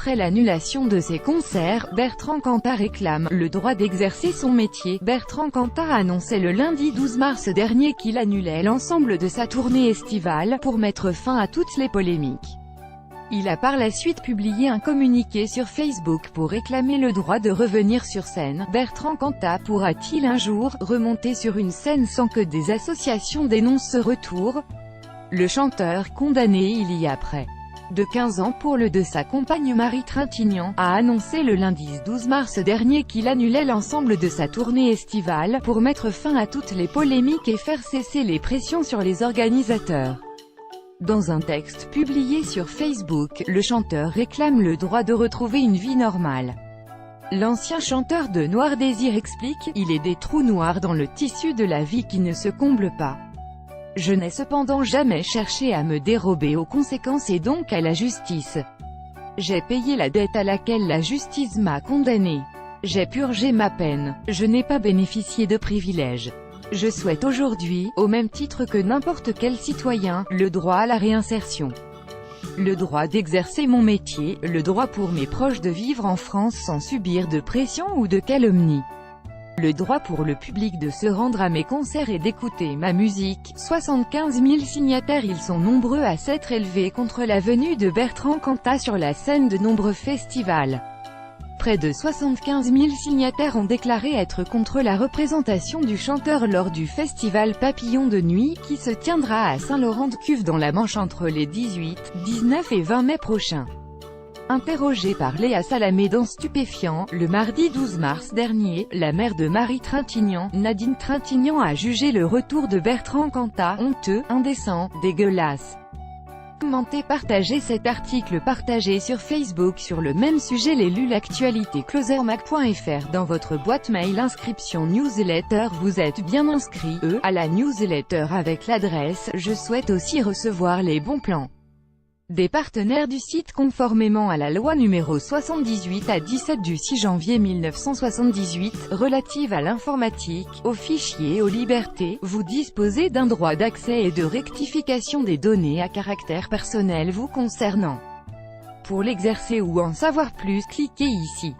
Après l'annulation de ses concerts, Bertrand Cantat réclame le droit d'exercer son métier. Bertrand Cantat annonçait le lundi 12 mars dernier qu'il annulait l'ensemble de sa tournée estivale, pour mettre fin à toutes les polémiques. Il a par la suite publié un communiqué sur Facebook pour réclamer le droit de revenir sur scène. Bertrand Cantat pourra-t-il un jour remonter sur une scène sans que des associations dénoncent ce retour? Le chanteur, condamné il y a près de 15 ans pour le de sa compagne Marie Trintignant, a annoncé le lundi 12 mars dernier qu'il annulait l'ensemble de sa tournée estivale, pour mettre fin à toutes les polémiques et faire cesser les pressions sur les organisateurs. Dans un texte publié sur Facebook, le chanteur réclame le droit de retrouver une vie normale. L'ancien chanteur de Noir Désir explique « Il est des trous noirs dans le tissu de la vie qui ne se comblent pas. Je n'ai cependant jamais cherché à me dérober aux conséquences et donc à la justice. J'ai payé la dette à laquelle la justice m'a condamné. J'ai purgé ma peine. Je n'ai pas bénéficié de privilèges. Je souhaite aujourd'hui, au même titre que n'importe quel citoyen, le droit à la réinsertion. Le droit d'exercer mon métier, le droit pour mes proches de vivre en France sans subir de pression ou de calomnie. Le droit pour le public de se rendre à mes concerts et d'écouter ma musique. 75 000 signataires. Ils sont nombreux à s'être élevés contre la venue de Bertrand Cantat sur la scène de nombreux festivals. Près de 75 000 signataires ont déclaré être contre la représentation du chanteur lors du festival Papillon de Nuit, qui se tiendra à Saint-Laurent-de-Cuves dans la Manche entre les 18, 19 et 20 mai prochains. Interrogée par Léa Salamé dans Stupéfiant, le mardi 12 mars dernier, la mère de Marie Trintignant, Nadine Trintignant, a jugé le retour de Bertrand Cantat honteux, indécent, dégueulasse. Commentez, partagez cet article partagé sur Facebook sur le même sujet. L'élu l'actualité closermac.fr dans votre boîte mail. Inscription newsletter. Vous êtes bien inscrit à la newsletter avec l'adresse « Je souhaite aussi recevoir les bons plans » des partenaires du site. Conformément à la loi numéro 78/17 du 6 janvier 1978, relative à l'informatique, aux fichiers, aux libertés, vous disposez d'un droit d'accès et de rectification des données à caractère personnel vous concernant. Pour l'exercer ou en savoir plus, cliquez ici.